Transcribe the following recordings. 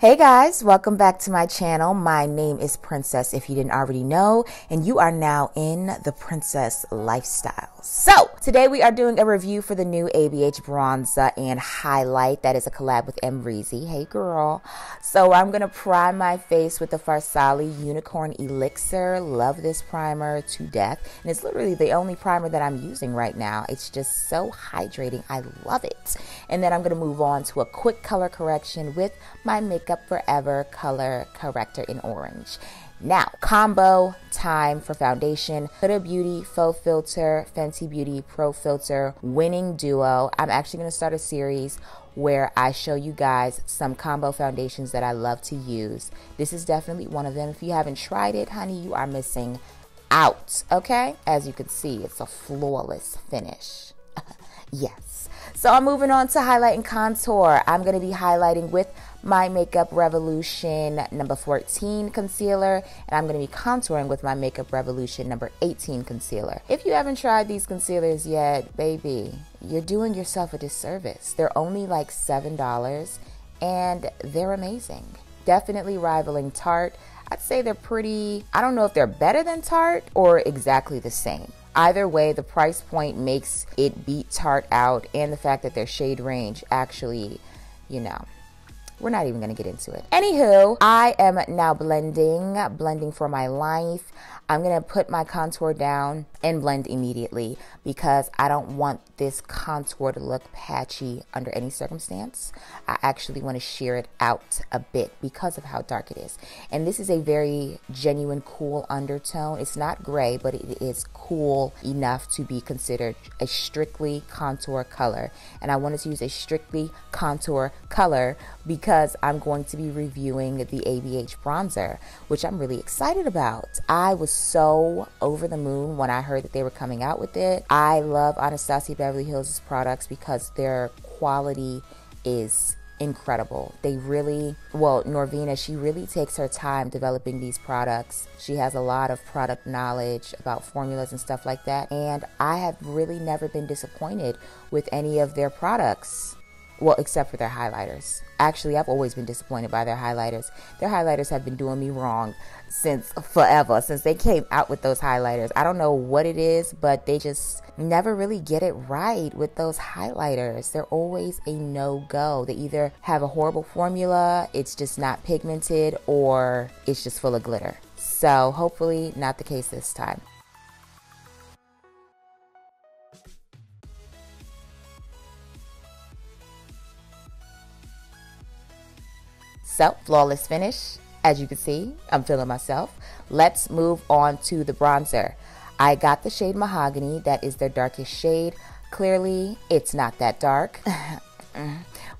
Hey guys, welcome back to my channel. My name is Princess, if you didn't already know, and you are now in the Princess lifestyle. So today we are doing a review for the new ABH bronzer and highlight that is a collab with AMREZY. Hey girl. So I'm gonna prime my face with the Farsali Unicorn Elixir. Love this primer to death, and it's literally the only primer that I'm using right now. It's just so hydrating. I love it. And then I'm gonna move on to a quick color correction with my Makeup Forever color corrector in orange. Now, combo time for foundation. Huda Beauty Faux Filter, Fenty Beauty Pro Filter, winning duo. I'm actually going to start a series where I show you guys some combo foundations that I love to use. This is definitely one of them. If you haven't tried it, honey, you are missing out, okay? As you can see, it's a flawless finish. Yes. So I'm moving on to highlight and contour. I'm going to be highlighting with my Makeup Revolution number 14 concealer, and I'm going to be contouring with my Makeup Revolution number 18 concealer. If you haven't tried these concealers yet, baby, you're doing yourself a disservice. They're only like $7 and they're amazing. Definitely rivaling Tarte. I'd say they're pretty, I don't know if they're better than Tarte or exactly the same. Either way, the price point makes it beat Tarte out, and the fact that their shade range actually, you know, we're not even going to get into it. Anywho, I am now blending for my life. I'm going to put my contour down and blend immediately because I don't want this contour to look patchy under any circumstance. I actually want to sheer it out a bit because of how dark it is. And this is a very genuine cool undertone. It's not gray, but it is cool enough to be considered a strictly contour color. And I wanted to use a strictly contour color because I'm going to be reviewing the ABH bronzer, which I'm really excited about. I was so over the moon when I heard that they were coming out with it. I love Anastasia Beverly Hills' products because their quality is incredible. They really, well, Norvina, she really takes her time developing these products. She has a lot of product knowledge about formulas and stuff like that, and I have really never been disappointed with any of their products. Well, except for their highlighters. Actually, I've always been disappointed by their highlighters. Their highlighters have been doing me wrong since forever, since they came out with those highlighters. I don't know what it is, but they just never really get it right with those highlighters. They're always a no-go. They either have a horrible formula, it's just not pigmented, or it's just full of glitter. So hopefully not the case this time. So, flawless finish. As you can see, I'm feeling myself. Let's move on to the bronzer. I got the shade Mahogany. That is their darkest shade. Clearly, it's not that dark.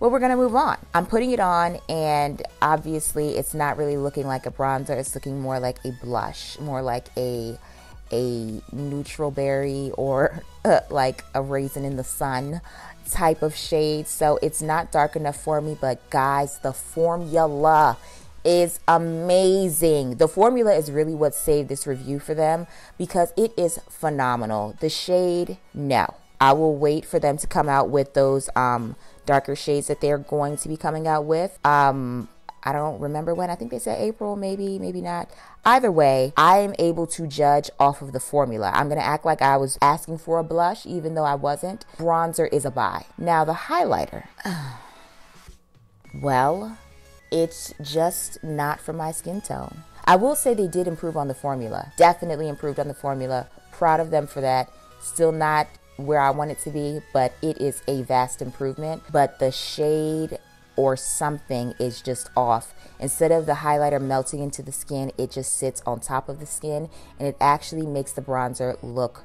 Well, we're gonna move on. I'm putting it on, and obviously it's not really looking like a bronzer. It's looking more like a blush, more like a neutral berry or like a raisin in the sun type of shade. So it's not dark enough for me, but guys, the formula is amazing. The formula is really what saved this review for them because it is phenomenal. The shade, no. I will wait for them to come out with those darker shades that they're going to be coming out with. I don't remember when. I think they said April, maybe not. Either way, I am able to judge off of the formula. I'm going to act like I was asking for a blush, even though I wasn't. Bronzer is a buy. Now, the highlighter. Well, it's just not for my skin tone. I will say they did improve on the formula. Definitely improved on the formula. Proud of them for that. Still not where I want it to be, but it is a vast improvement. But the shade or something is just off. Instead of the highlighter melting into the skin, it just sits on top of the skin, and it actually makes the bronzer look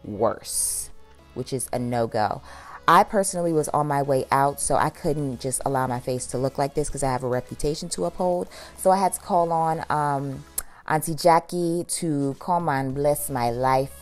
worse, which is a no-go. I personally was on my way out, so I couldn't just allow my face to look like this because I have a reputation to uphold. So I had to call on Auntie Jackie to come and bless my life.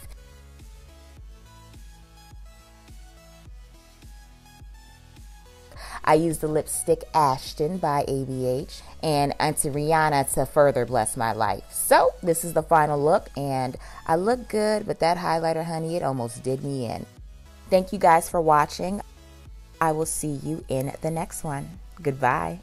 I used the lipstick Ashton by ABH and Auntie Rihanna to further bless my life. So this is the final look, and I look good, but that highlighter, honey, it almost did me in. Thank you guys for watching. I will see you in the next one. Goodbye.